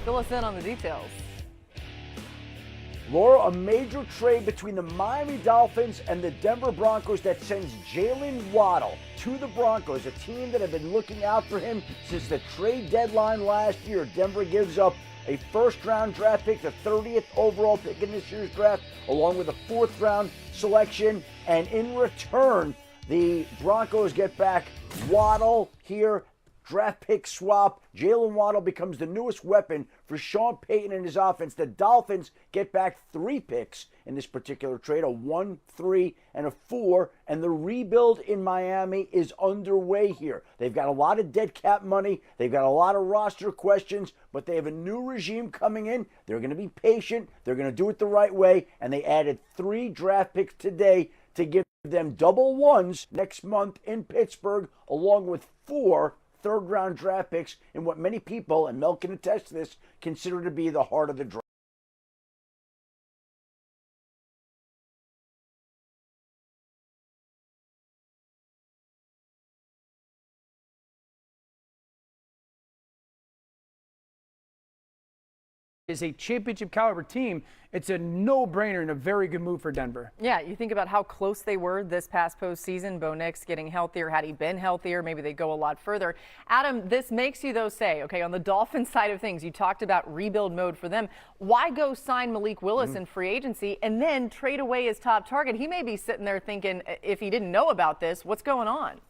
Fill us in on the details. Laura, a major trade between the Miami Dolphins and the Denver Broncos that sends Jalen Waddle to the Broncos, a team that have been looking out for him since the trade deadline last year. Denver gives up a first-round draft pick, the 30th overall pick in this year's draft, along with a fourth-round selection. And in return, the Broncos get back Waddle here. Draft pick swap. Jalen Waddle becomes the newest weapon for Sean Payton and his offense. The Dolphins get back 3 picks in this particular trade, a 1, 3, and a 4, and the rebuild in Miami is underway here. They've got a lot of dead cap money. They've got a lot of roster questions, but they have a new regime coming in. They're going to be patient. They're going to do it the right way, and they added 3 draft picks today to give them double ones next month in Pittsburgh, along with 4 third-round draft picks in what many people, and Mel can attest to this, consider to be the heart of the draft. Is a championship caliber team. It's a no-brainer and a very good move for Denver. Yeah, you think about how close they were this past postseason. Bo Nix getting healthier. Had he been healthier, maybe they go a lot further. Adam, this makes you, though, say, okay, on the Dolphins side of things, you talked about rebuild mode for them. Why go sign Malik Willis in free agency and then trade away his top target? He may be sitting there thinking, if he didn't know about this, what's going on?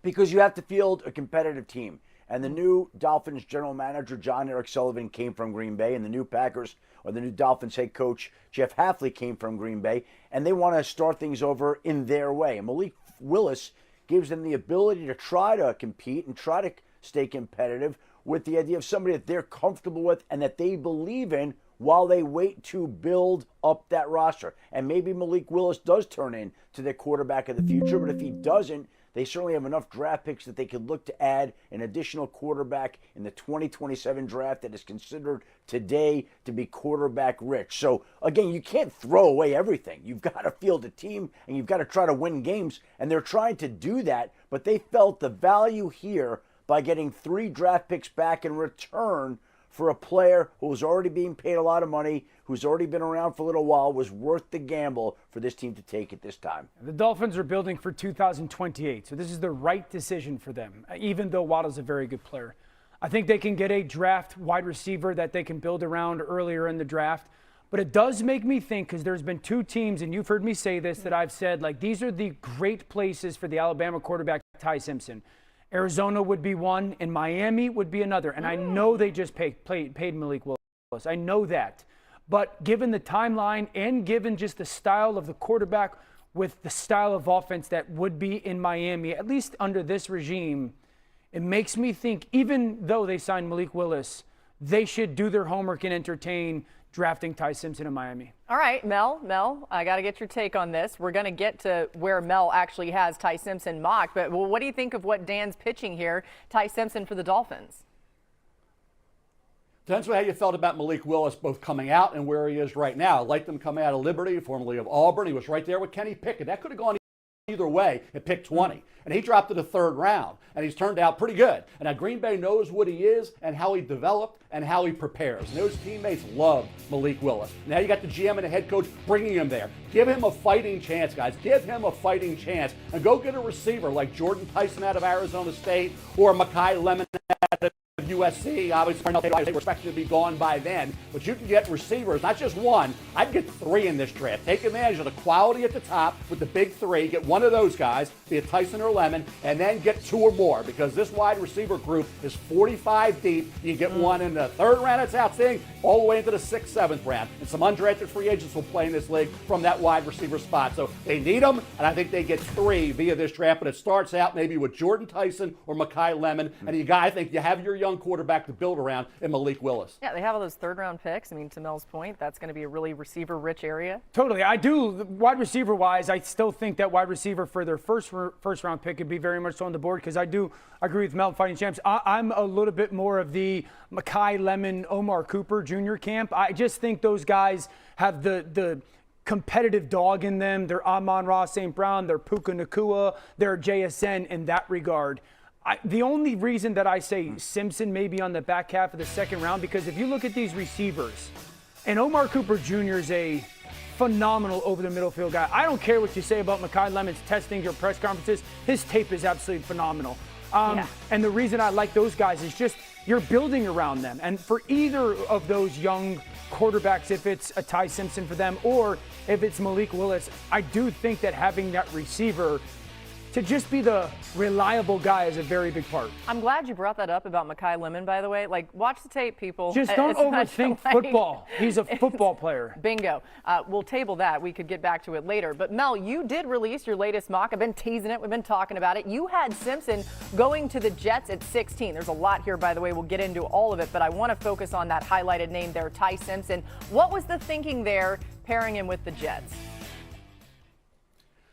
Because you have to field a competitive team. And the new Dolphins general manager, John Eric Sullivan, came from Green Bay, and the new Packers, or the new Dolphins head coach, Jeff Hafley, came from Green Bay, and they want to start things over in their way. And Malik Willis gives them the ability to try to compete and try to stay competitive with the idea of somebody that they're comfortable with and that they believe in while they wait to build up that roster. And maybe Malik Willis does turn into their quarterback of the future, but if he doesn't, they certainly have enough draft picks that they could look to add an additional quarterback in the 2027 draft that is considered today to be quarterback rich. So, again, you can't throw away everything. You've got to field a team, and you've got to try to win games, and they're trying to do that, but they felt the value here by getting 3 draft picks back in return for a player who was already being paid a lot of money, who's already been around for a little while, was worth the gamble for this team to take at this time. The Dolphins are building for 2028, so this is the right decision for them, even though Waddle's a very good player. I think they can get a draft wide receiver that they can build around earlier in the draft. But it does make me think, because there's been 2 teams, and you've heard me say this, that I've said, like, these are the great places for the Alabama quarterback, Ty Simpson. Arizona would be one, and Miami would be another. And I know they just paid Malik Willis. I know that. But given the timeline and given just the style of the quarterback with the style of offense that would be in Miami, at least under this regime, it makes me think, even though they signed Malik Willis, they should do their homework and entertain drafting Ty Simpson in Miami. All right, Mel, I got to get your take on this. We're going to get to where Mel actually has Ty Simpson mocked, but what do you think of what Dan's pitching here, Ty Simpson for the Dolphins? Depends on how you felt about Malik Willis both coming out and where he is right now. I liked him coming out of Liberty, formerly of Auburn. He was right there with Kenny Pickett. That could have gone either way at pick 20. And he dropped to the 3rd round, and he's turned out pretty good. And now Green Bay knows what he is and how he developed and how he prepares. And those teammates love Malik Willis. Now you got the GM and the head coach bringing him there. Give him a fighting chance, guys. Give him a fighting chance. And go get a receiver like Jordan Tyson out of Arizona State or Mekhi Lemon out of USC. Obviously, they were expected to be gone by then. But you can get receivers, not just one. I'd get 3 in this draft. Take advantage of the quality at the top with the big 3. Get one of those guys, be it Tyson or Lemon, and then get 2 or more, because this wide receiver group is 45 deep. You get one in the 3rd round, that's outstanding, all the way into the 6th, 7th round. And some undrafted free agents will play in this league from that wide receiver spot. So they need them, and I think they get 3 via this draft. But it starts out maybe with Jordan Tyson or Mekhi Lemon, and I think you have your young quarterback to build around in Malik Willis. Yeah, they have all those 3rd-round picks. I mean, to Mel's point, that's going to be a really receiver-rich area. Totally. I do. Wide receiver-wise, I still think that wide receiver for their first-round pick could be very much so on the board, because I do agree with Mel fighting champs. I'm a little bit more of the Mekhi Lemon, Omar Cooper Jr. camp. I just think those guys have the competitive dog in them. They're Amon-Ra St. Brown, they're Puka Nacua, they're JSN in that regard. The only reason that I say Simpson may be on the back half of the second round, because if you look at these receivers, and Omar Cooper Jr. is a phenomenal over-the-middle field guy. I don't care what you say about Mekhi Lemon's testing or press conferences. His tape is absolutely phenomenal. And the reason I like those guys is just you're building around them. And for either of those young quarterbacks, if it's a Ty Simpson for them or if it's Malik Willis, I do think that having that receiver to just be the reliable guy is a very big part. I'm glad you brought that up about Mekhi Lemon, by the way. Like, watch the tape, people. Just don't overthink football. He's a football player. Bingo. We'll table that. We could get back to it later. But, Mel, you did release your latest mock. I've been teasing it. We've been talking about it. You had Simpson going to the Jets at 16. There's a lot here, by the way. We'll get into all of it. But I want to focus on that highlighted name there, Ty Simpson. What was the thinking there pairing him with the Jets?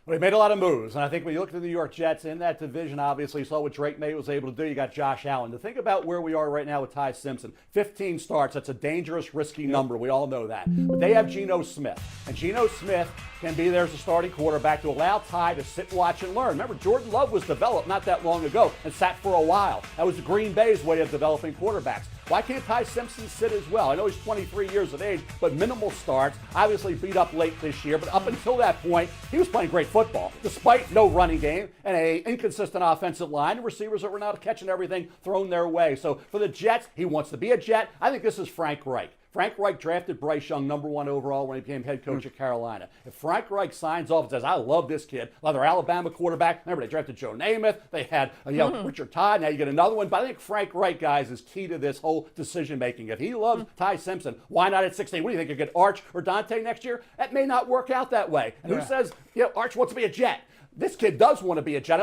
Well, he made a lot of moves, and I think when you look at the New York Jets in that division, obviously you saw what Drake May was able to do. You got Josh Allen. To think about where we are right now with Ty Simpson, 15 starts, that's a dangerous, risky number. We all know that. But they have Geno Smith, and Geno Smith can be there as a starting quarterback to allow Ty to sit, watch, and learn. Remember, Jordan Love was developed not that long ago and sat for a while. That was the Green Bay's way of developing quarterbacks. Why can't Ty Simpson sit as well? I know he's 23 years of age, but minimal starts. Obviously beat up late this year, but up until that point, he was playing great football, despite no running game and an inconsistent offensive line and receivers that were not catching everything thrown their way. So for the Jets, he wants to be a Jet. I think this is Frank Reich. Frank Reich drafted Bryce Young #1 overall when he became head coach at Carolina. If Frank Reich signs off and says, I love this kid, another Alabama quarterback. Remember, they drafted Joe Namath. They had Richard Todd. Now you get another one. But I think Frank Reich, guys, is key to this whole decision-making. If he loves Ty Simpson, why not at 16? What do you think? You get Arch or Dante next year? That may not work out that way. And who says, Arch wants to be a Jet? This kid does want to be a Jet.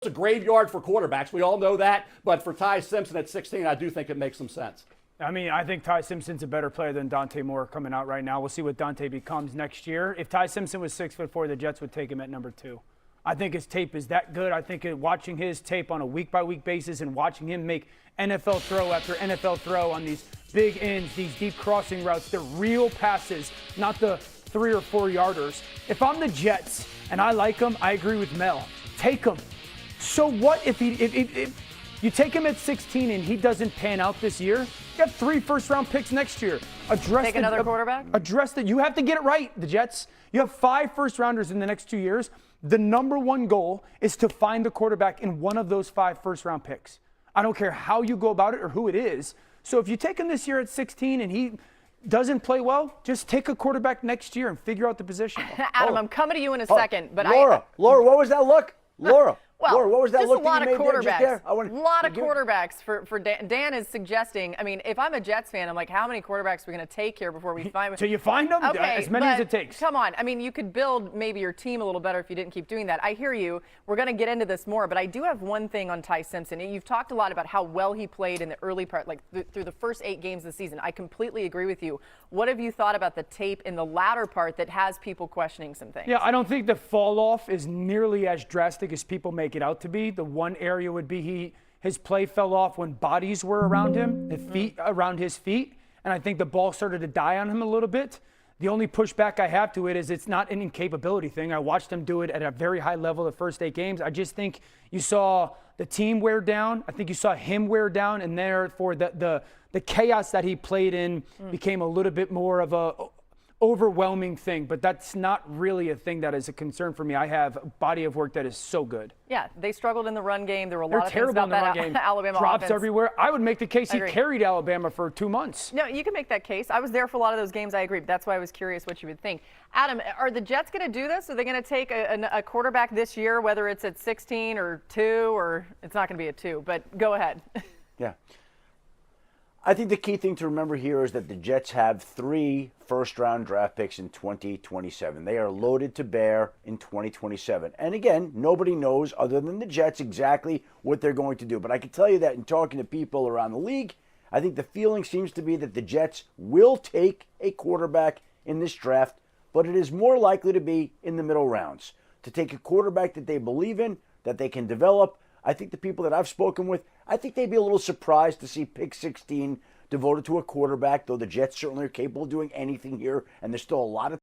It's a graveyard for quarterbacks. We all know that. But for Ty Simpson at 16, I do think it makes some sense. I mean, I think Ty Simpson's a better player than Dante Moore coming out right now. We'll see what Dante becomes next year. If Ty Simpson was 6'4", the Jets would take him at #2. I think his tape is that good. I think watching his tape on a week-by-week basis and watching him make NFL throw after NFL throw on these big ends, these deep crossing routes, the real passes, not the 3 or 4 yarders. If I'm the Jets and I like him, I agree with Mel. Take him. So what if you take him at 16 and he doesn't pan out this year? You got 3 first-round picks next year. Take another quarterback? Address that. You have to get it right, the Jets. You have 5 first-rounders in the next 2 years. The #1 goal is to find the quarterback in one of those 5 first-round picks. I don't care how you go about it or who it is. So if you take him this year at 16 and he doesn't play well, just take a quarterback next year and figure out the position. Adam, I'm coming to you in a second. But Laura, what was that look? Laura, what was that just look a lot that of you made quarterbacks. there? A lot of quarterbacks for Dan. Dan is suggesting, I mean, if I'm a Jets fan, I'm like, how many quarterbacks are we going to take here before we find them? So you find them? Okay, as many as it takes. Come on. I mean, you could build maybe your team a little better if you didn't keep doing that. I hear you. We're going to get into this more, but I do have one thing on Ty Simpson. You've talked a lot about how well he played in the early part, like through the first 8 games of the season. I completely agree with you. What have you thought about the tape in the latter part that has people questioning some things? Yeah, I don't think the fall off is nearly as drastic as people make it out to be. The one area would be his play fell off when bodies were around him, the feet around his feet, and I think the ball started to die on him a little bit. The only pushback I have to it is it's not an incapability thing. I watched him do it at a very high level the first 8 games. I just think you saw the team wear down. I think you saw him wear down, and therefore the chaos that he played in became a little bit more of a overwhelming thing, but that's not really a thing that is a concern for me. I have a body of work that is so good. Yeah, they struggled in the run game. There were a They're lot of things about that Alabama Drops offense. everywhere. I would make the case he carried Alabama for 2 months. No, you can make that case. I was there for a lot of those games. I agree. But that's why I was curious what you would think. Adam, are the Jets going to do this? Are they going to take a quarterback this year, whether it's at 16 or 2, or it's not going to be a 2? But go ahead. Yeah. I think the key thing to remember here is that the Jets have 3 first-round draft picks in 2027. They are loaded to bear in 2027. And again, nobody knows other than the Jets exactly what they're going to do. But I can tell you that in talking to people around the league, I think the feeling seems to be that the Jets will take a quarterback in this draft, but it is more likely to be in the middle rounds. To take a quarterback that they believe in, that they can develop. I think the people that I've spoken with, I think they'd be a little surprised to see pick 16 devoted to a quarterback, though the Jets certainly are capable of doing anything here, and there's still a lot of